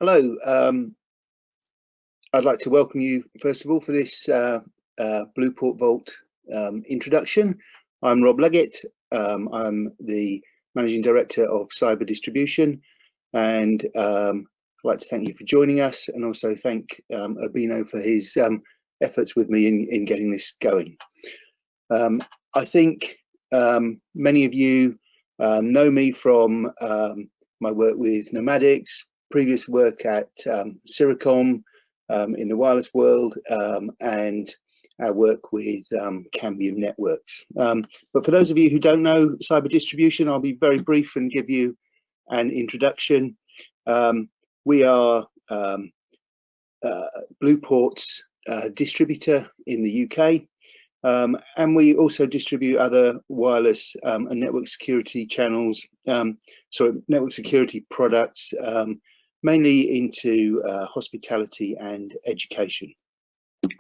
Hello, I'd like to welcome you first of all for this Blueport VAULT introduction. I'm Rob Leggett. I'm the Managing Director of Cyber Distribution, and I'd like to thank you for joining us, and also thank Urbino for his efforts with me in getting this going. I think many of you know me from my work with Nomadics, previous work at Siricom in the wireless world, and our work with Cambium Networks. But for those of you who don't know cyber distribution, I'll be very brief and give you an introduction. We are Blueport's distributor in the UK, and we also distribute other wireless and network security channels, network security products, mainly into hospitality and education.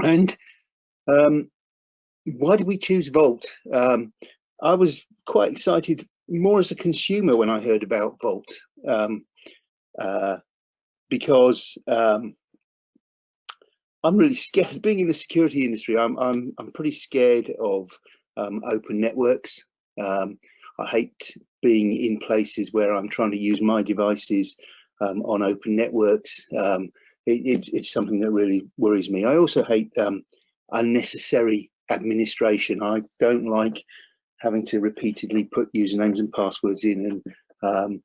And why did we choose VAULT? I was quite excited more as a consumer when I heard about VAULT, because I'm really scared. Being in the security industry, I'm pretty scared of open networks. I hate being in places where I'm trying to use my devices on open networks. It's something that really worries me. I also hate unnecessary administration. I don't like having to repeatedly put usernames and passwords in and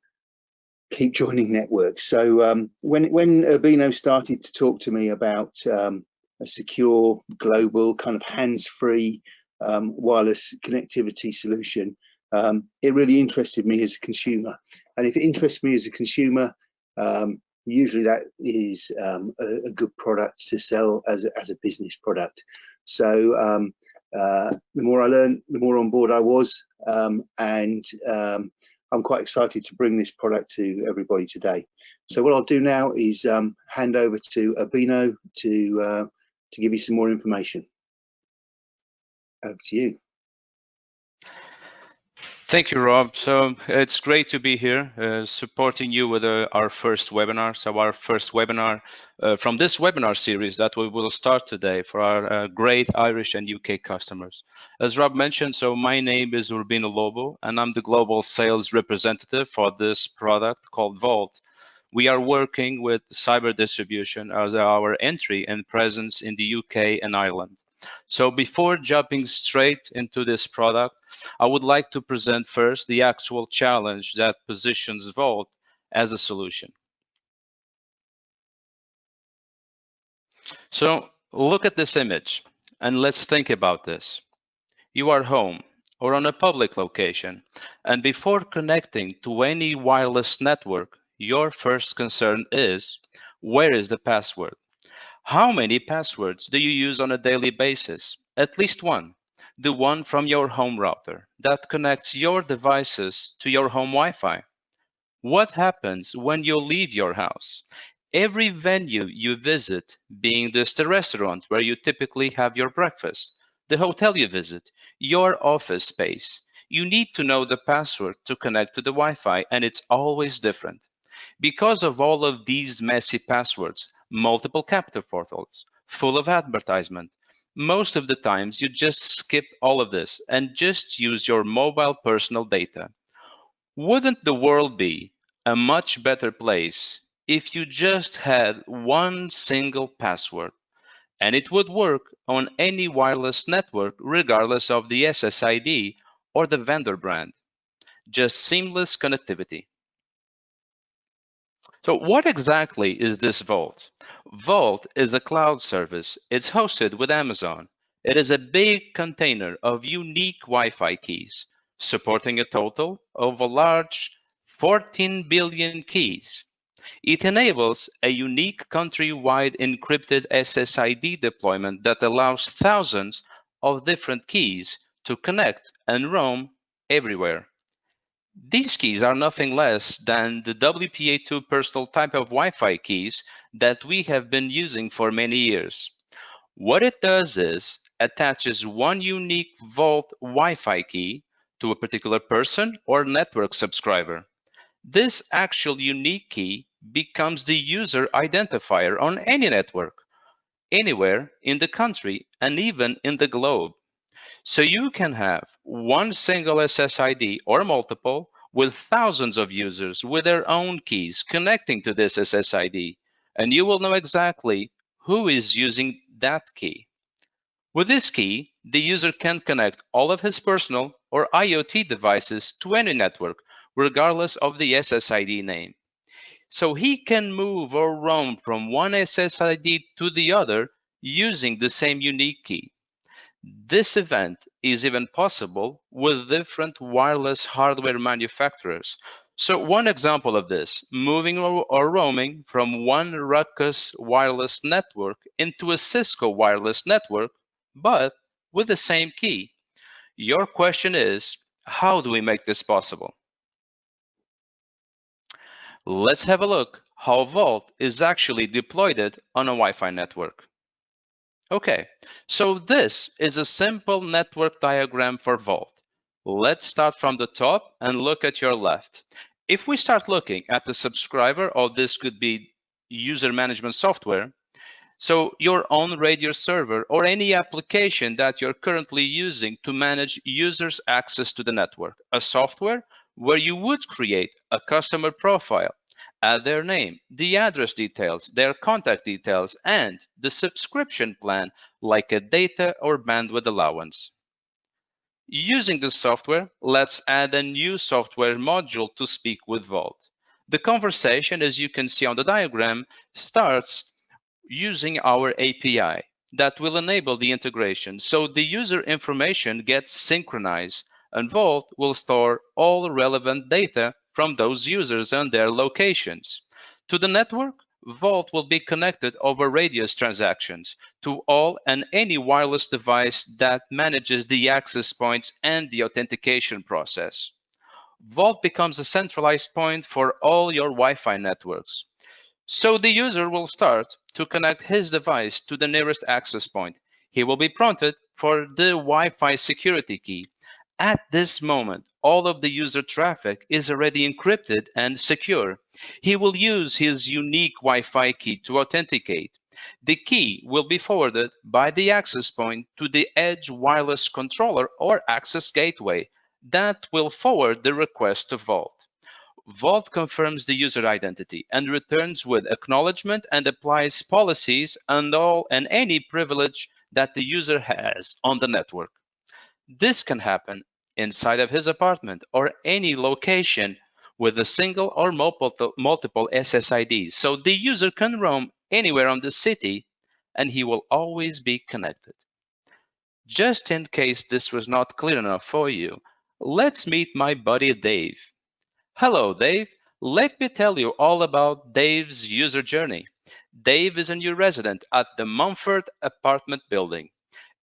keep joining networks. So when Urbino started to talk to me about a secure, global, kind of hands-free wireless connectivity solution, it really interested me as a consumer. And if it interests me as a consumer, usually that is a good product to sell as a business product. So the more I learned, the more on board I was, and I'm quite excited to bring this product to everybody today. So what I'll do now is hand over to Urbino to give you some more information. Over to you. Thank you, Rob. So it's great to be here supporting you with our first webinar. So our first webinar from this webinar series that we will start today for our great Irish and UK customers. As Rob mentioned, so my name is Urbino Lobo, and I'm the global sales representative for this product called VAULT. We are working with cyber distribution as our entry and presence in the UK and Ireland. So before jumping straight into this product, I would like to present first the actual challenge that positions VAULT as a solution. So look at this image and let's think about this. You are home or on a public location, and before connecting to any wireless network, your first concern is, where is the password? How many passwords do you use on a daily basis? At least one. The one from your home router that connects your devices to your home Wi-Fi. What happens when you leave your house? Every venue you visit, being this the restaurant where you typically have your breakfast, the hotel you visit, your office space, you need to know the password to connect to the Wi-Fi, and it's always different. Because of all of these messy passwords, multiple captive portals, full of advertisement, most of the times you just skip all of this and just use your mobile personal data. Wouldn't the world be a much better place if you just had one single password and it would work on any wireless network regardless of the SSID or the vendor brand? Just seamless connectivity. So what exactly is this VAULT? VAULT is a cloud service. It's hosted with Amazon. It is a big container of unique Wi-Fi keys, supporting a total of a large 14 billion keys. It enables a unique country-wide encrypted SSID deployment that allows thousands of different keys to connect and roam everywhere. These keys are nothing less than the WPA2 personal type of Wi-Fi keys that we have been using for many years. What it does is attaches one unique VAULT Wi-Fi key to a particular person or network subscriber. This actual unique key becomes the user identifier on any network, anywhere in the country and even in the globe. So you can have one single SSID or multiple with thousands of users with their own keys connecting to this SSID, and you will know exactly who is using that key. With this key, the user can connect all of his personal or IoT devices to any network, regardless of the SSID name. So he can move or roam from one SSID to the other using the same unique key. This event is even possible with different wireless hardware manufacturers. So one example of this, moving or roaming from one Ruckus wireless network into a Cisco wireless network, but with the same key. Your question is, how do we make this possible? Let's have a look how Vault is actually deployed on a Wi-Fi network. Okay, so this is a simple network diagram for Vault. Let's start from the top and look at your left. If we start looking at the subscriber, or this could be user management software, so your own radio server or any application that you're currently using to manage users' access to the network, a software where you would create a customer profile, add their name, the address details, their contact details, and the subscription plan like a data or bandwidth allowance. Using the software, let's add a new software module to speak with Vault. The conversation, as you can see on the diagram, starts using our API that will enable the integration. So the user information gets synchronized, and Vault will store all relevant data from those users and their locations. To the network, Vault will be connected over radius transactions to all and any wireless device that manages the access points and the authentication process. Vault becomes a centralized point for all your Wi-Fi networks. So the user will start to connect his device to the nearest access point. He will be prompted for the Wi-Fi security key. At this moment, all of the user traffic is already encrypted and secure. He will use his unique Wi-Fi key to authenticate. The key will be forwarded by the access point to the Edge wireless controller or access gateway that will forward the request to Vault. Vault confirms the user identity and returns with acknowledgement and applies policies and all and any privilege that the user has on the network. This can happen inside of his apartment or any location with a single or multiple SSIDs. So the user can roam anywhere on the city and he will always be connected. Just in case this was not clear enough for you, let's meet my buddy Dave. Hello, Dave. Let me tell you all about Dave's user journey. Dave is a new resident at the Mumford apartment building.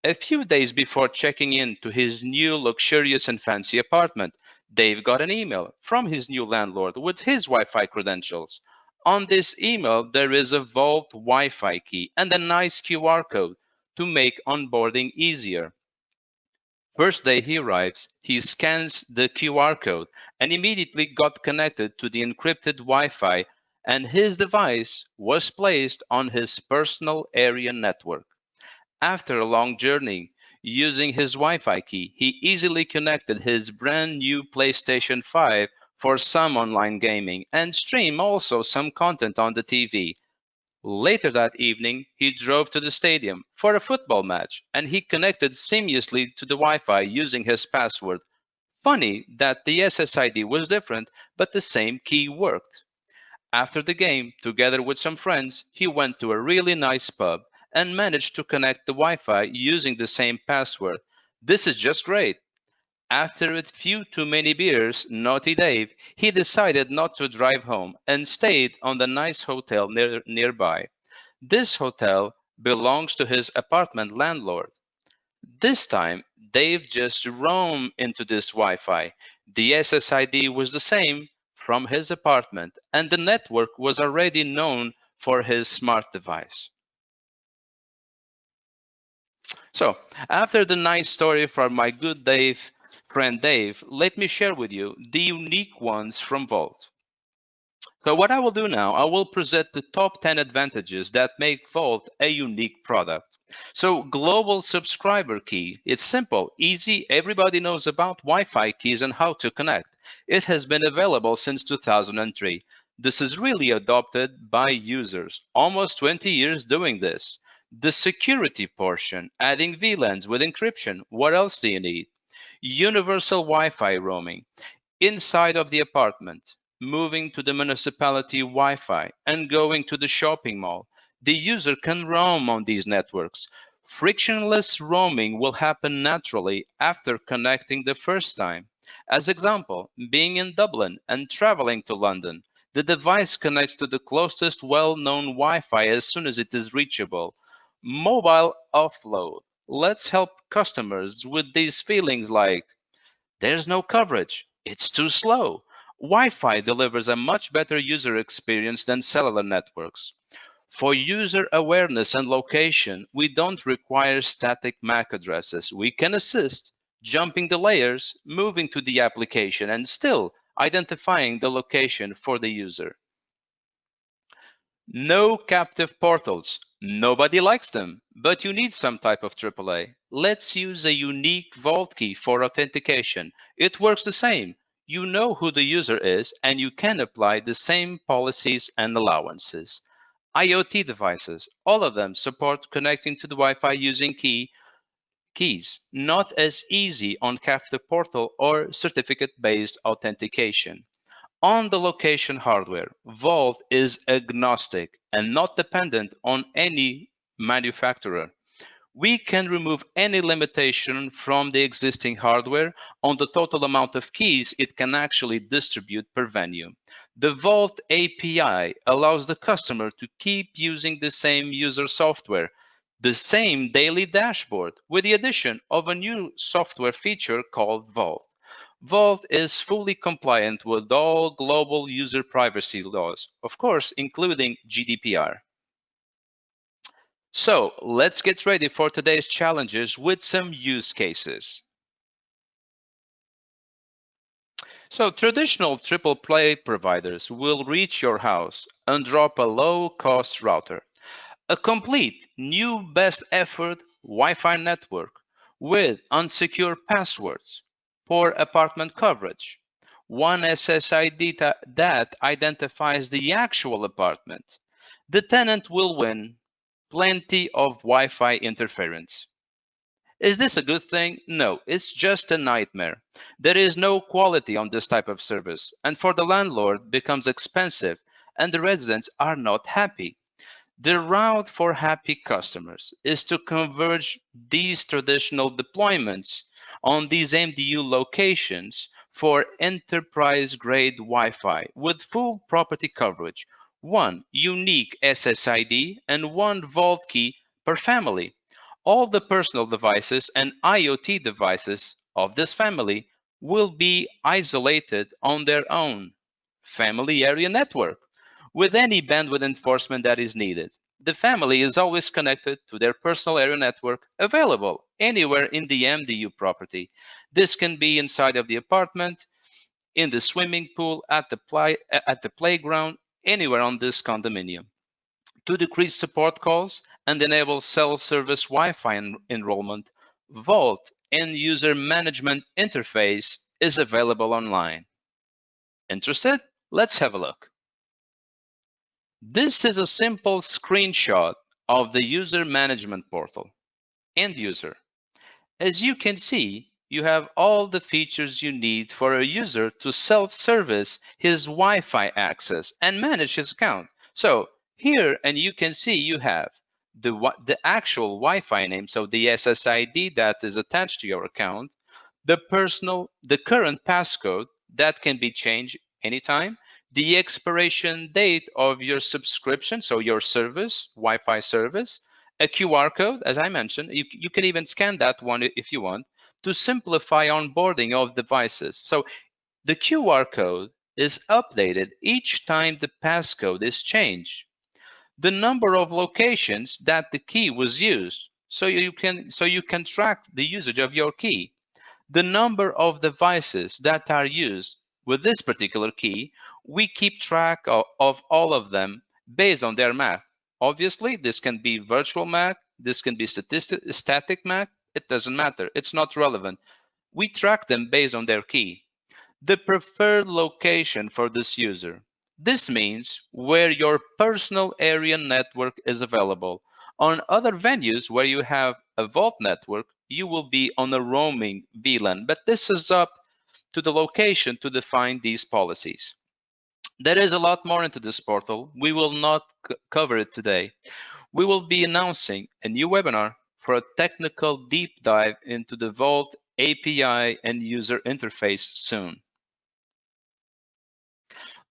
A few days before checking in to his new luxurious and fancy apartment, Dave got an email from his new landlord with his Wi-Fi credentials. On this email, there is a Vault Wi-Fi key and a nice QR code to make onboarding easier. First day he arrives, he scans the QR code and immediately got connected to the encrypted Wi-Fi, and his device was placed on his personal area network. After a long journey, using his Wi-Fi key, he easily connected his brand new PlayStation 5 for some online gaming and stream also some content on the TV. Later that evening, he drove to the stadium for a football match, and he connected seamlessly to the Wi-Fi using his password. Funny that the SSID was different, but the same key worked. After the game, together with some friends, he went to a really nice pub and managed to connect the Wi-Fi using the same password. This is just great. After a few too many beers, naughty Dave, he decided not to drive home and stayed on the nice hotel nearby. This hotel belongs to his apartment landlord. This time, Dave just roamed into this Wi-Fi. The SSID was the same from his apartment, and the network was already known for his smart device. So, after the nice story from my good friend Dave, let me share with you the unique ones from Vault. So what I will do now, I will present the top 10 advantages that make Vault a unique product. So global subscriber key. It's simple, easy. Everybody knows about Wi-Fi keys and how to connect. It has been available since 2003. This is really adopted by users. Almost 20 years doing this. The security portion, adding VLANs with encryption. What else do you need? Universal Wi-Fi roaming. Inside of the apartment, moving to the municipality Wi-Fi, and going to the shopping mall, the user can roam on these networks. Frictionless roaming will happen naturally after connecting the first time. As example, being in Dublin and traveling to London, the device connects to the closest well-known Wi-Fi as soon as it is reachable. Mobile offload. Let's help customers with these feelings like, there's no coverage. It's too slow. Wi-Fi delivers a much better user experience than cellular networks. For user awareness and location, we don't require static MAC addresses. We can assist, jumping the layers, moving to the application, and still identifying the location for the user. No captive portals. Nobody likes them, but you need some type of AAA. Let's use a unique vault key for authentication. It works the same. You know who the user is, and you can apply the same policies and allowances. IoT devices, all of them support connecting to the Wi-Fi using keys, not as easy on captive portal or certificate-based authentication. On the location hardware, Vault is agnostic and not dependent on any manufacturer. We can remove any limitation from the existing hardware on the total amount of keys it can actually distribute per venue. The Vault API allows the customer to keep using the same user software, the same daily dashboard, with the addition of a new software feature called Vault. Vault is fully compliant with all global user privacy laws, of course, including GDPR. So let's get ready for today's challenges with some use cases. So traditional AAA providers will reach your house and drop a low-cost router. A complete new best effort Wi-Fi network with unsecure passwords, poor apartment coverage, one SSID that identifies the actual apartment. The tenant will win plenty of Wi-Fi interference. Is this a good thing? No, it's just a nightmare. There is no quality on this type of service, and for the landlord becomes expensive, and the residents are not happy. The route for happy customers is to converge these traditional deployments on these MDU locations for enterprise-grade Wi-Fi with full property coverage, one unique SSID and one vault key per family. All the personal devices and IoT devices of this family will be isolated on their own family area network with any bandwidth enforcement that is needed. The family is always connected to their personal area network available anywhere in the MDU property. This can be inside of the apartment, in the swimming pool, at the playground, anywhere on this condominium. To decrease support calls and enable self-service Wi-Fi enrollment, Vault end user management interface is available online. Interested? Let's have a look. This is a simple screenshot of the user management portal. End user. As you can see, you have all the features you need for a user to self-service his Wi-Fi access and manage his account. So here, and you can see you have the actual Wi-Fi name, so the SSID that is attached to your account, the current passcode that can be changed anytime, the expiration date of your subscription, so your service, Wi-Fi service, a QR code, as I mentioned, you can even scan that one if you want, to simplify onboarding of devices. So the QR code is updated each time the passcode is changed. The number of locations that the key was used, so you can track the usage of your key. The number of devices that are used With this particular key, we keep track of all of them based on their MAC. Obviously, this can be virtual MAC, this can be static MAC, it doesn't matter, it's not relevant. We track them based on their key. The preferred location for this user. This means where your personal area network is available. On other venues where you have a Vault network, you will be on a roaming VLAN, but this is up to the location to define these policies. There is a lot more into this portal. We will not cover it today. We will be announcing a new webinar for a technical deep dive into the Vault API and user interface soon.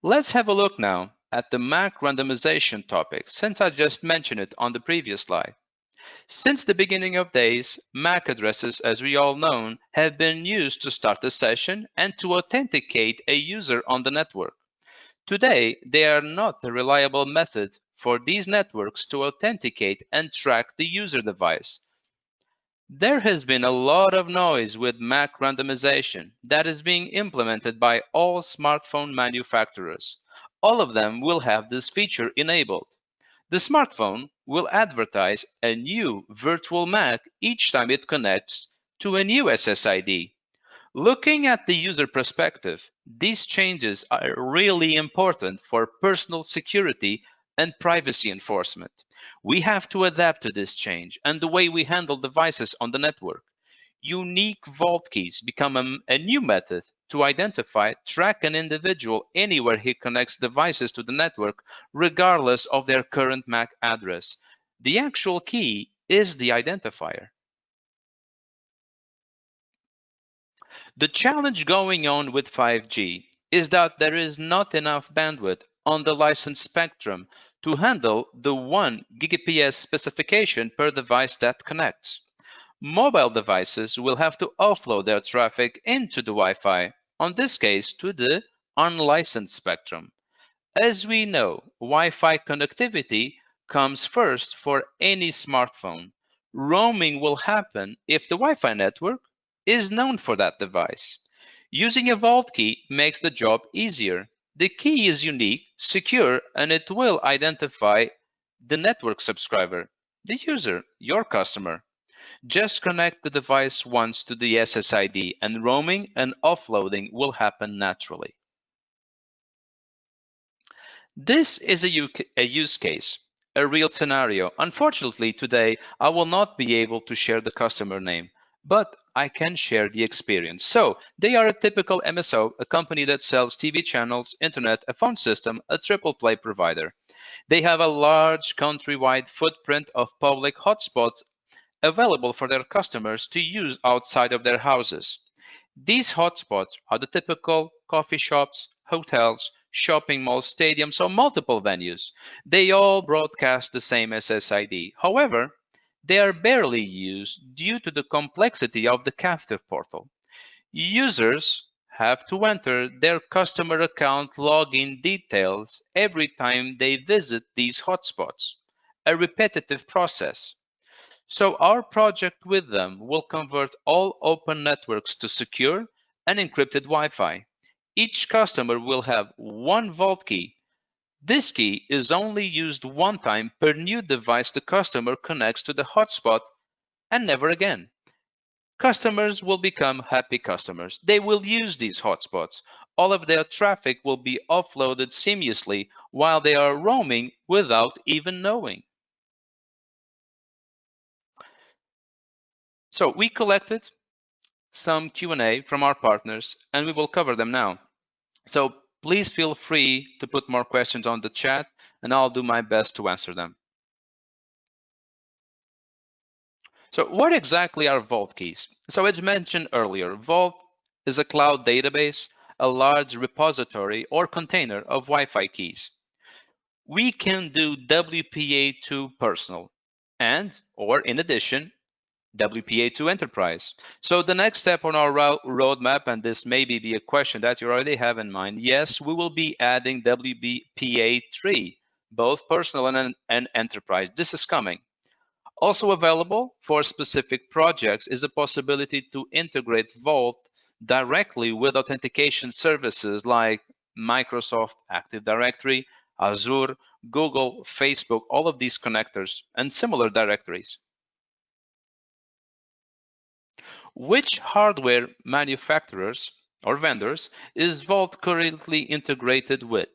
Let's have a look now at the MAC randomization topic, since I just mentioned it on the previous slide. Since the beginning of days, MAC addresses, as we all know, have been used to start a session and to authenticate a user on the network. Today, they are not a reliable method for these networks to authenticate and track the user device. There has been a lot of noise with MAC randomization that is being implemented by all smartphone manufacturers. All of them will have this feature enabled. The smartphone will advertise a new virtual MAC each time it connects to a new SSID. Looking at the user perspective, these changes are really important for personal security and privacy enforcement. We have to adapt to this change and the way we handle devices on the network. Unique vault keys become a new method to identify, track an individual anywhere he connects devices to the network, regardless of their current MAC address. The actual key is the identifier. The challenge going on with 5G is that there is not enough bandwidth on the licensed spectrum to handle the 1 Gbps specification per device that connects. Mobile devices will have to offload their traffic into the Wi-Fi, on this case to the unlicensed spectrum. As we know, Wi-Fi connectivity comes first for any smartphone. Roaming will happen if the Wi-Fi network is known for that device. Using a vault key makes the job easier. The key is unique, secure, and it will identify the network subscriber, the user, your customer. Just connect the device once to the SSID and roaming and offloading will happen naturally. This is a use case, a real scenario. Unfortunately, today, I will not be able to share the customer name, but I can share the experience. So they are a typical MSO, a company that sells TV channels, internet, a phone system, a triple play provider. They have a large countrywide footprint of public hotspots available for their customers to use outside of their houses. These hotspots are the typical coffee shops, hotels, shopping malls, stadiums, or multiple venues. They all broadcast the same SSID. However, they are barely used due to the complexity of the captive portal. Users have to enter their customer account login details every time they visit these hotspots, a repetitive process. So our project with them will convert all open networks to secure and encrypted Wi-Fi. Each customer will have one vault key. This key is only used one time per new device the customer connects to the hotspot and never again. Customers will become happy customers. They will use these hotspots. All of their traffic will be offloaded seamlessly while they are roaming without even knowing. So we collected some Q&A from our partners and we will cover them now. So please feel free to put more questions on the chat and I'll do my best to answer them. So what exactly are vault keys? So as mentioned earlier, Vault is a cloud database, a large repository or container of Wi-Fi keys. We can do WPA2 personal and, or in addition, WPA2 enterprise. So the next step on our roadmap, and this may be a question that you already have in mind, yes, we will be adding WPA3, both personal and enterprise. This is coming. Also available for specific projects is a possibility to integrate Vault directly with authentication services like Microsoft Active Directory, Azure, Google, Facebook, all of these connectors, and similar directories. Which hardware manufacturers or vendors is Vault currently integrated with?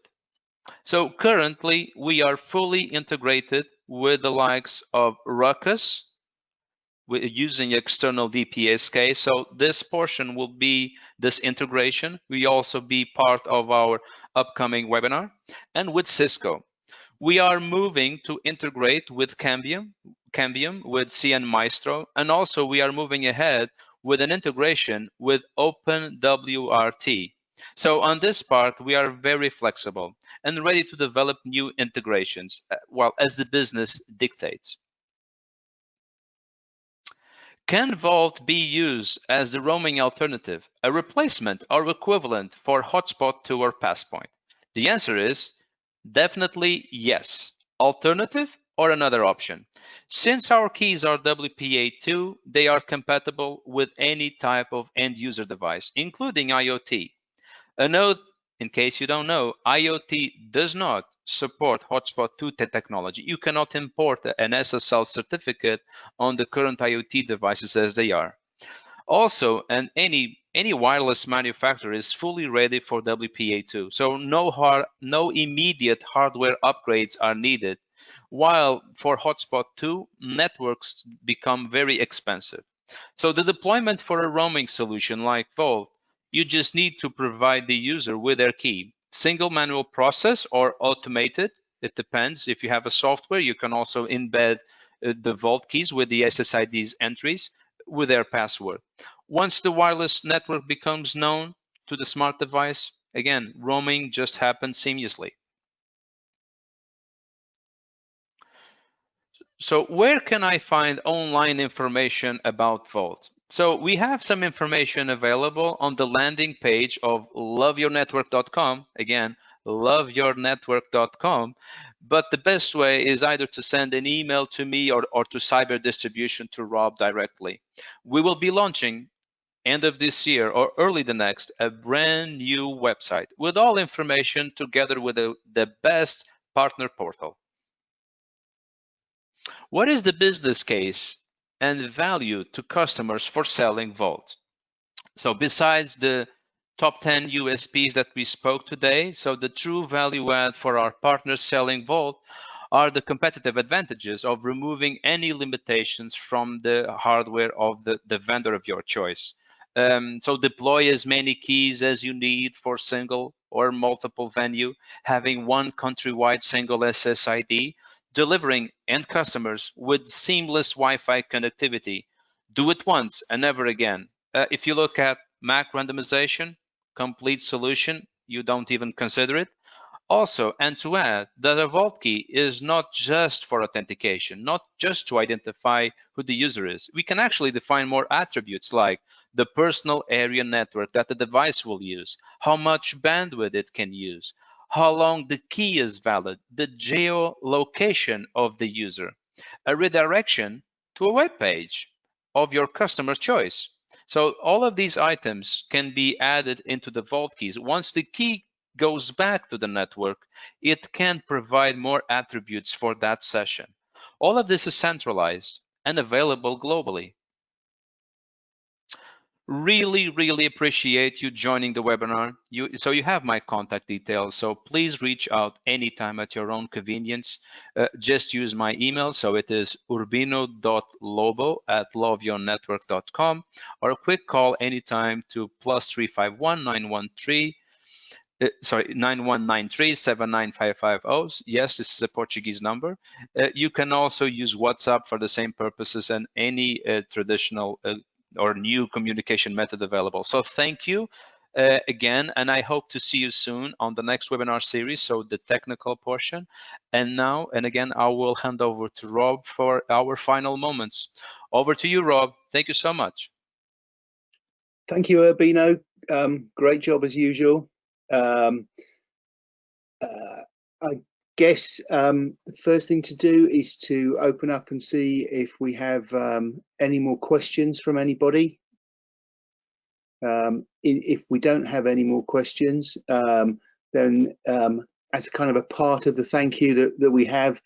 So currently, we are fully integrated with the likes of Ruckus, using external DPSK. So this portion will be this integration. We also be part of our upcoming webinar. And with Cisco, we are moving to integrate with Cambium with CN Maestro, and also we are moving ahead with an integration with OpenWRT. So on this part, we are very flexible and ready to develop new integrations, well, as the business dictates. Can Vault be used as the roaming alternative, a replacement or equivalent for Hotspot 2 or Passpoint? The answer is definitely yes. Alternative or another option. Since our keys are WPA2, they are compatible with any type of end user device, including IoT. A note, in case you don't know, IoT does not support Hotspot 2 technology. You cannot import an SSL certificate on the current IoT devices as they are. Also, and any wireless manufacturer is fully ready for WPA2, so no immediate hardware upgrades are needed. While for Hotspot 2, networks become very expensive. So the deployment for a roaming solution like Vault, you just need to provide the user with their key. Single manual process or automated, it depends. If you have a software, you can also embed the Vault keys with the SSID's entries with their password. Once the wireless network becomes known to the smart device, again, roaming just happens seamlessly. So where can I find online information about Vault? So we have some information available on the landing page of loveyournetwork.com. Again, loveyournetwork.com. But the best way is either to send an email to me or to Cyber Distribution to Rob directly. We will be launching end of this year or early the next, a brand new website with all information together with the best partner portal. What is the business case and value to customers for selling Vault? So besides the top 10 USPs that we spoke today, so the true value add for our partners selling Vault are the competitive advantages of removing any limitations from the hardware of the vendor of your choice. So deploy as many keys as you need for single or multiple venue, having one countrywide single SSID, delivering end customers with seamless Wi-Fi connectivity. Do it once and never again. If you look at MAC randomization, complete solution, you don't even consider it. Also, and to add, that a Vault key is not just for authentication, not just to identify who the user is. We can actually define more attributes like the personal area network that the device will use, how much bandwidth it can use, how long the key is valid, the geolocation of the user, a redirection to a web page of your customer's choice. So all of these items can be added into the Vault keys. Once the key goes back to the network, it can provide more attributes for that session. All of this is centralized and available globally. Really appreciate you joining the webinar. So you have my contact details, so please reach out anytime at your own convenience. Just use my email, so it is urbino.lobo@loveyournetwork.com, or a quick call anytime to +351 913 9193 79550. Yes, this is a Portuguese number. You can also use WhatsApp for the same purposes and any traditional or new communication method available. So thank you again, and I hope to see you soon on the next webinar series, so the technical portion. And now, and again, I will hand over to Rob for our final moments. Over to you, Rob. Thank you so much. Thank you, Urbino. Great job as usual. I guess the first thing to do is to open up and see if we have any more questions from anybody. If we don't have any more questions, then as a kind of a part of the thank you that we have,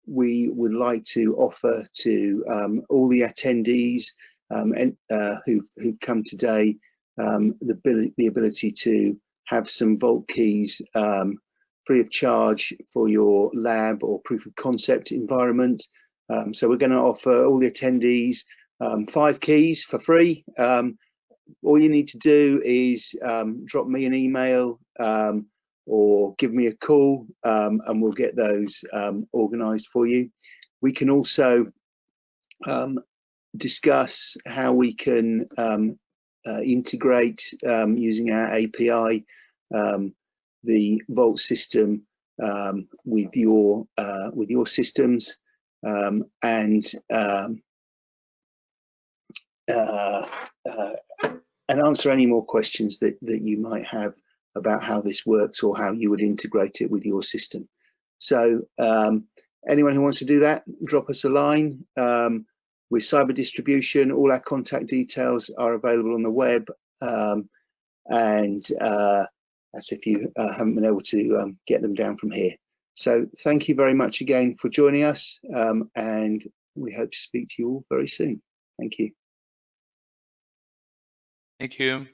we would like to offer to all the attendees who've come today the ability to have some Vault keys free of charge for your lab or proof of concept environment. So we're going to offer all the attendees 5 keys for free. All you need to do is drop me an email or give me a call, and we'll get those organized for you. We can also discuss how we can integrate using our API the Vault system with your systems, and answer any more questions that you might have about how this works or how you would integrate it with your system. So anyone who wants to do that, drop us a line. With cyber distribution, all our contact details are available on the web, and that's if you haven't been able to get them down from here. So thank you very much again for joining us, and we hope to speak to you all very soon. Thank you. Thank you.